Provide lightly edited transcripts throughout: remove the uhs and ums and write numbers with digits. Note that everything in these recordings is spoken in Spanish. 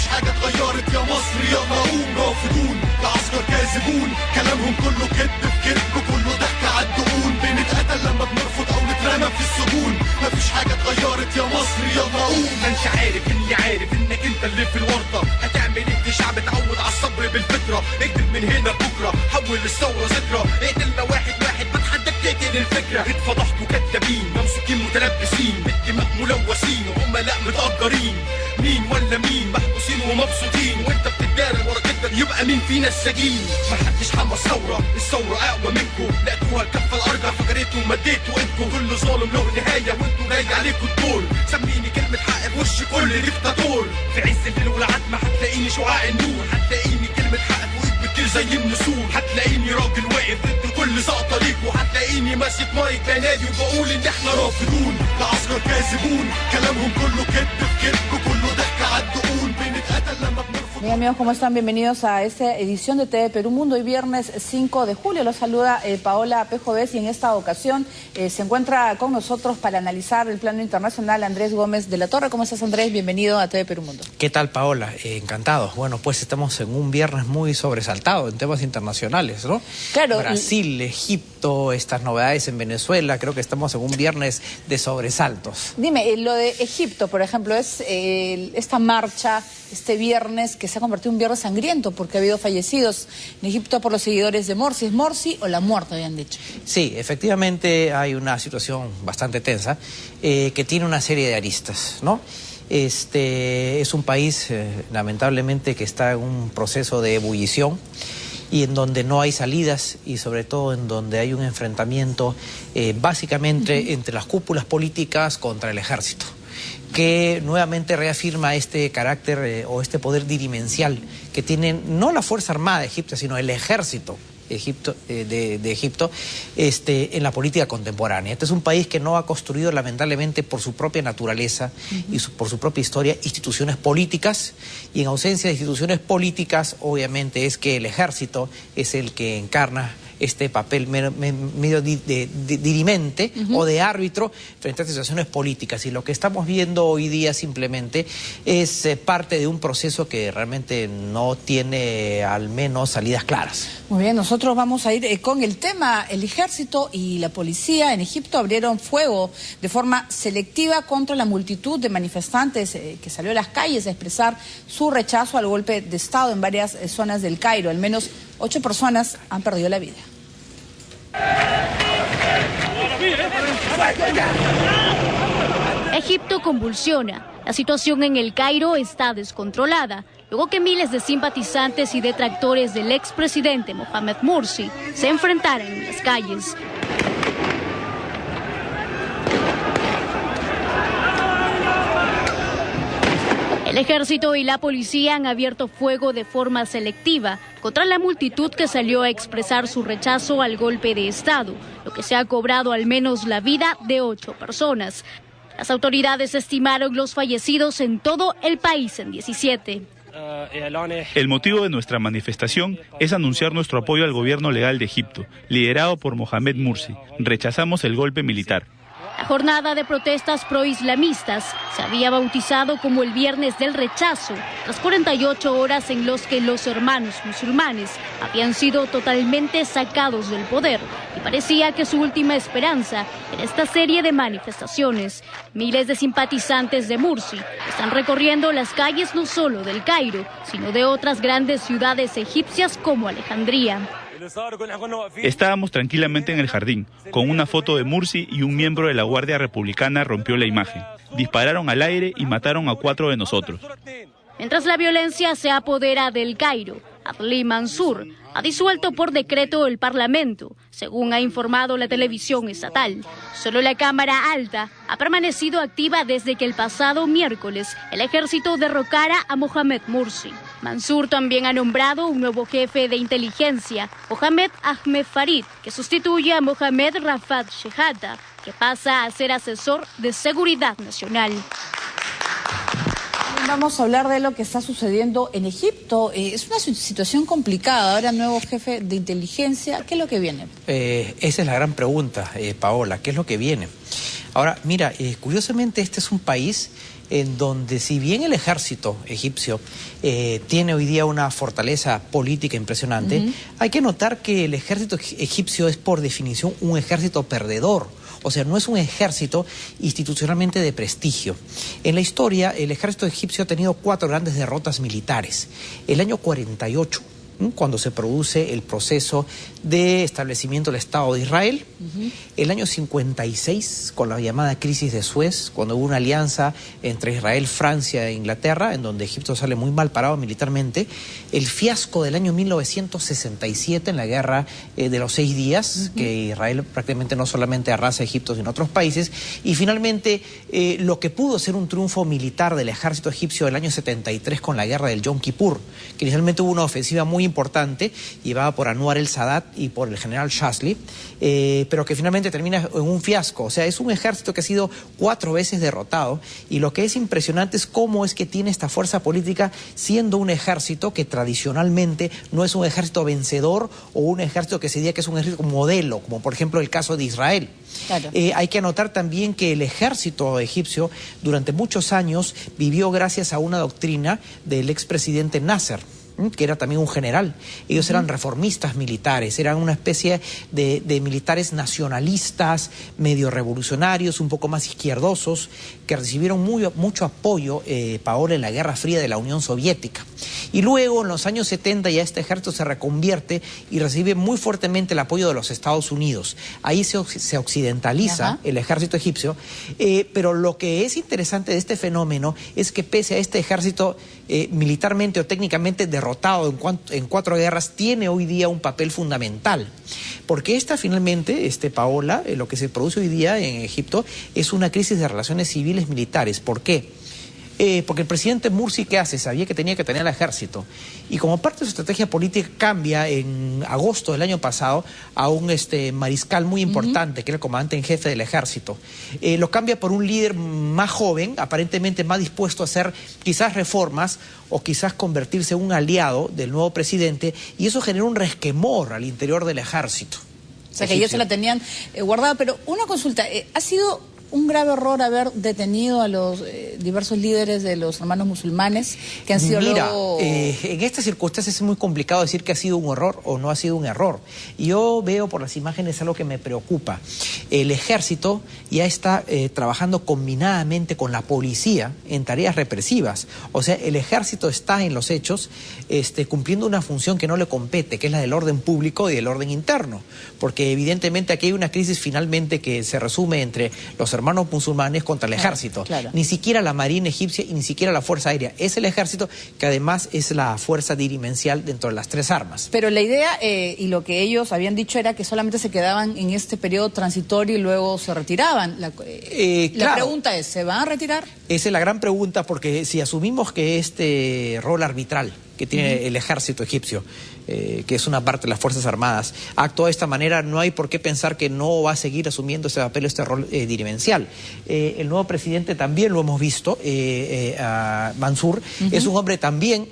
مفيش حاجة اتغيرت يا مصر يلا قوم. رافضون لعسكر كاذبون، كلامهم كله كذب في كذب، كله ضحك عالدقون. بنتقتل لما بنرفض او نترمى في السجون. مفيش حاجة اتغيرت يا مصر يلا قوم. ما انت عارف اني عارف انك انت اللي في الورطة. هتعمل ايه في شعب اتعود على الصبر بالفطرة؟ اكتب من هنا بكرة، حول الثورة ذكرى. اقتلنا واحد واحد، بتحدى تقتل الفكرة. اتفضحتوا كدابين ممسوكين متلبسين بالدماء ملوثين، وهم لا متأجرين. مين ولا مين محبوسين ومبسوطين، وانت بتتدارى ورا كدبك يبقى مين فينا السجين؟ محدش حمى الثورة، الثورة اقوى منكم. لقيتوها الكفة الارجع فجريتوا ومديتوا ايدكم. كل ظالم له نهاية وانتوا جاي عليكم الدور. سميني كلمة حق في وش كل ديكتاتور. في عز الليل والعتمة هتلاقيني شعاع النور. هتلاقيني كلمة حق فوقك بتطير زي النسور. هتلاقيني راجل واقف ضد كل سقطة ليكوا. هتلاقيني ماسك مايك بنادي وبقول ان احنا رافضون لعسكر كاذبون، كلامهم كله كذب في كذب، كله ضحك عالدقون. بنتقتل لما بنرفض. Bien, amigos, ¿cómo están? Bienvenidos a esta edición de TV Perú Mundo. Hoy viernes 5 de julio los saluda Paola Pejovés y en esta ocasión se encuentra con nosotros para analizar el plano internacional Andrés Gómez de la Torre. ¿Cómo estás, Andrés? Bienvenido a TV Perú Mundo. ¿Qué tal, Paola? Encantado. Bueno, pues estamos en un viernes muy sobresaltado en temas internacionales, ¿no? Claro. Brasil, Egipto, estas novedades en Venezuela, creo que estamos en un viernes de sobresaltos. Dime, lo de Egipto, por ejemplo, es esta marcha este viernes que se ha convertido en un viernes sangriento porque ha habido fallecidos en Egipto por los seguidores de Morsi. ¿Es Morsi o la muerte, habían dicho? Sí, efectivamente hay una situación bastante tensa que tiene una serie de aristas, ¿no? Es un país, lamentablemente, que está en un proceso de ebullición y en donde no hay salidas y sobre todo en donde hay un enfrentamiento básicamente entre las cúpulas políticas contra el ejército, que nuevamente reafirma este carácter o este poder dirimencial que tiene no la Fuerza Armada de Egipto, sino el ejército de Egipto en la política contemporánea. Este es un país que no ha construido, lamentablemente, por su propia naturaleza y por su propia historia, instituciones políticas, y en ausencia de instituciones políticas, obviamente, es que el ejército es el que encarna este papel medio dirimente o de árbitro frente a situaciones políticas. Y lo que estamos viendo hoy día simplemente es parte de un proceso que realmente no tiene al menos salidas claras. Muy bien, nosotros vamos a ir con el tema. El ejército y la policía en Egipto abrieron fuego de forma selectiva contra la multitud de manifestantes que salió a las calles a expresar su rechazo al golpe de Estado en varias zonas del Cairo. Al menos 8 personas han perdido la vida. Egipto convulsiona. La situación en el Cairo está descontrolada, luego que miles de simpatizantes y detractores del expresidente Mohamed Morsi se enfrentaran en las calles. El ejército y la policía han abierto fuego de forma selectiva contra la multitud que salió a expresar su rechazo al golpe de Estado, lo que se ha cobrado al menos la vida de 8 personas. Las autoridades estimaron los fallecidos en todo el país en 17. El motivo de nuestra manifestación es anunciar nuestro apoyo al gobierno legal de Egipto, liderado por Mohamed Morsi. Rechazamos el golpe militar. La jornada de protestas pro-islamistas se había bautizado como el Viernes del Rechazo, tras 48 horas en los que los hermanos musulmanes habían sido totalmente sacados del poder, y parecía que su última esperanza era esta serie de manifestaciones. Miles de simpatizantes de Morsi están recorriendo las calles no solo del Cairo, sino de otras grandes ciudades egipcias como Alejandría. Estábamos tranquilamente en el jardín, con una foto de Morsi, y un miembro de la Guardia Republicana rompió la imagen. Dispararon al aire y mataron a 4 de nosotros. Mientras la violencia se apodera del Cairo, Adli Mansur ha disuelto por decreto el Parlamento, según ha informado la televisión estatal. Solo la Cámara Alta ha permanecido activa desde que el pasado miércoles el ejército derrocara a Mohamed Morsi. Mansur también ha nombrado un nuevo jefe de inteligencia, Mohamed Ahmed Farid, que sustituye a Mohamed Rafat Shehata, que pasa a ser asesor de seguridad nacional. Vamos a hablar de lo que está sucediendo en Egipto. Es una situación complicada. Ahora nuevo jefe de inteligencia. ¿Qué es lo que viene? Esa es la gran pregunta, Paola. ¿Qué es lo que viene? Ahora, mira, curiosamente este es un país en donde si bien el ejército egipcio tiene hoy día una fortaleza política impresionante, hay que notar que el ejército egipcio es por definición un ejército perdedor. O sea, no es un ejército institucionalmente de prestigio. En la historia, el ejército egipcio ha tenido 4 grandes derrotas militares. El año 48, cuando se produce el proceso de establecimiento del Estado de Israel. El año 56, con la llamada crisis de Suez, cuando hubo una alianza entre Israel, Francia e Inglaterra, en donde Egipto sale muy mal parado militarmente. El fiasco del año 1967 en la guerra de los 6 días, que Israel prácticamente no solamente arrasa a Egipto, sino a otros países. Y finalmente, lo que pudo ser un triunfo militar del ejército egipcio del año 73 con la guerra del Yom Kippur, que inicialmente hubo una ofensiva muy importante, llevada por Anwar el-Sadat y por el general Shazli, pero que finalmente termina en un fiasco. O sea, es un ejército que ha sido 4 veces derrotado, y lo que es impresionante es cómo es que tiene esta fuerza política siendo un ejército que tradicionalmente no es un ejército vencedor o un ejército que se diga que es un ejército modelo, como por ejemplo el caso de Israel. Claro. Hay que anotar también que el ejército egipcio durante muchos años vivió gracias a una doctrina del expresidente Nasser, que era también un general. Ellos eran reformistas militares, eran una especie de militares nacionalistas, medio revolucionarios, un poco más izquierdosos, que recibieron mucho apoyo, Paola, en la Guerra Fría de la Unión Soviética. Y luego, en los años 70, ya este ejército se reconvierte y recibe muy fuertemente el apoyo de los Estados Unidos. Ahí se occidentaliza el ejército egipcio, pero lo que es interesante de este fenómeno es que pese a este ejército militarmente o técnicamente derrotado en 4 guerras, tiene hoy día un papel fundamental. Porque esta finalmente, Paola, lo que se produce hoy día en Egipto es una crisis de relaciones civiles militares. ¿Por qué? Porque el presidente Mursi, ¿qué hace? Sabía que tenía que tener al ejército. Y como parte de su estrategia política cambia en agosto del año pasado a un mariscal muy importante, que era el comandante en jefe del ejército. Lo cambia por un líder más joven, aparentemente más dispuesto a hacer quizás reformas o quizás convertirse en un aliado del nuevo presidente, y eso genera un resquemor al interior del ejército. O sea, que ellos se la tenían guardada. Pero una consulta, ¿ha sido un grave error haber detenido a los diversos líderes de los hermanos musulmanes que han sido en estas circunstancias es muy complicado decir que ha sido un error o no ha sido un error. Yo veo por las imágenes algo que me preocupa. El ejército ya está trabajando combinadamente con la policía en tareas represivas. O sea, el ejército está en los hechos cumpliendo una función que no le compete, que es la del orden público y del orden interno. Porque evidentemente aquí hay una crisis finalmente que se resume entre los hermanos musulmanes contra el ejército. Ni siquiera la marina egipcia y ni siquiera la fuerza aérea. Es el ejército, que además es la fuerza dirimencial dentro de las 3 armas. Pero la idea y lo que ellos habían dicho era que solamente se quedaban en este periodo transitorio y luego se retiraban. La pregunta es, ¿se van a retirar? Esa es la gran pregunta, porque si asumimos que este rol arbitral que tiene el ejército egipcio, que es una parte de las Fuerzas Armadas, actúa de esta manera, no hay por qué pensar que no va a seguir asumiendo este papel, este rol dirimencial. El nuevo presidente también lo hemos visto, Mansur, es un hombre también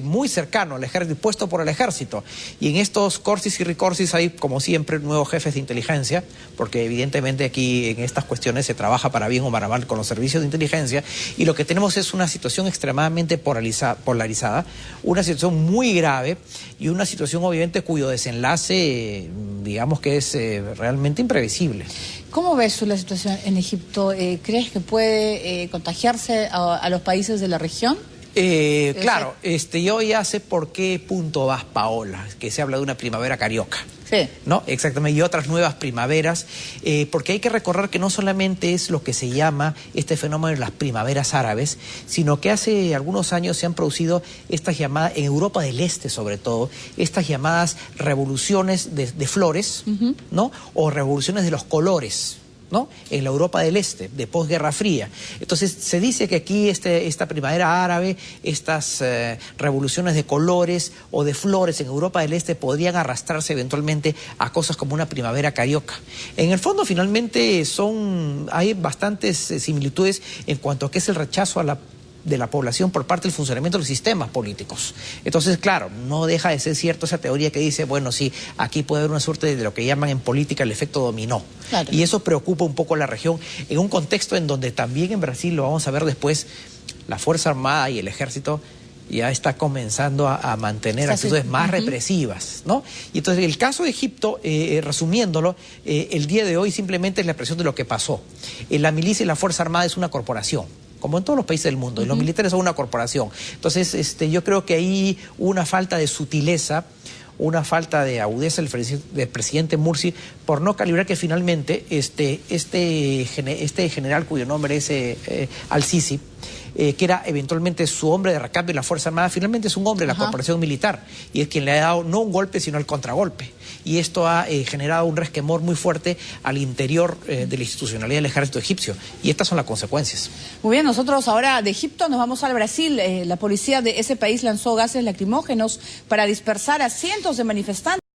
muy cercano al ejército, puesto por el ejército. Y en estos corsis y recorsis hay, como siempre, nuevos jefes de inteligencia, porque evidentemente aquí en estas cuestiones se trabaja para bien o para mal con los servicios de inteligencia, y lo que tenemos es una situación extremadamente polarizada, una situación muy grave, y una situación obviamente cuyo desenlace, digamos que es realmente imprevisible. ¿Cómo ves tú la situación en Egipto? ¿Crees que puede contagiarse a los países de la región? Claro, yo ya sé por qué punto vas, Paola, que se habla de una primavera carioca. Sí. ¿No? Exactamente, y otras nuevas primaveras, porque hay que recordar que no solamente es lo que se llama este fenómeno de las primaveras árabes, sino que hace algunos años se han producido estas llamadas, en Europa del Este sobre todo, estas llamadas revoluciones de flores, ¿no? O revoluciones de los colores, ¿no? En la Europa del Este, de posguerra fría. Entonces se dice que aquí esta primavera árabe, estas revoluciones de colores o de flores en Europa del Este podrían arrastrarse eventualmente a cosas como una primavera carioca. En el fondo finalmente hay bastantes similitudes en cuanto a qué es el rechazo a la de la población por parte del funcionamiento de los sistemas políticos. Entonces, claro, no deja de ser cierto esa teoría que dice, bueno, sí, aquí puede haber una suerte de lo que llaman en política el efecto dominó. Claro. Y eso preocupa un poco a la región en un contexto en donde también en Brasil, lo vamos a ver después, la Fuerza Armada y el Ejército ya está comenzando a mantener actitudes más represivas, ¿no? Y entonces el caso de Egipto, resumiéndolo, el día de hoy simplemente es la expresión de lo que pasó. La milicia y la Fuerza Armada es una corporación, como en todos los países del mundo, y los militares son una corporación. Entonces, yo creo que ahí una falta de sutileza, una falta de agudeza del presidente Mursi por no calibrar que finalmente este general cuyo nombre es Al-Sisi, que era eventualmente su hombre de recambio en la Fuerza Armada, finalmente es un hombre de la corporación militar y es quien le ha dado no un golpe sino el contragolpe. Y esto ha generado un resquemor muy fuerte al interior de la institucionalidad del ejército egipcio. Y estas son las consecuencias. Muy bien, nosotros ahora de Egipto nos vamos al Brasil. La policía de ese país lanzó gases lacrimógenos para dispersar a cientos de manifestantes.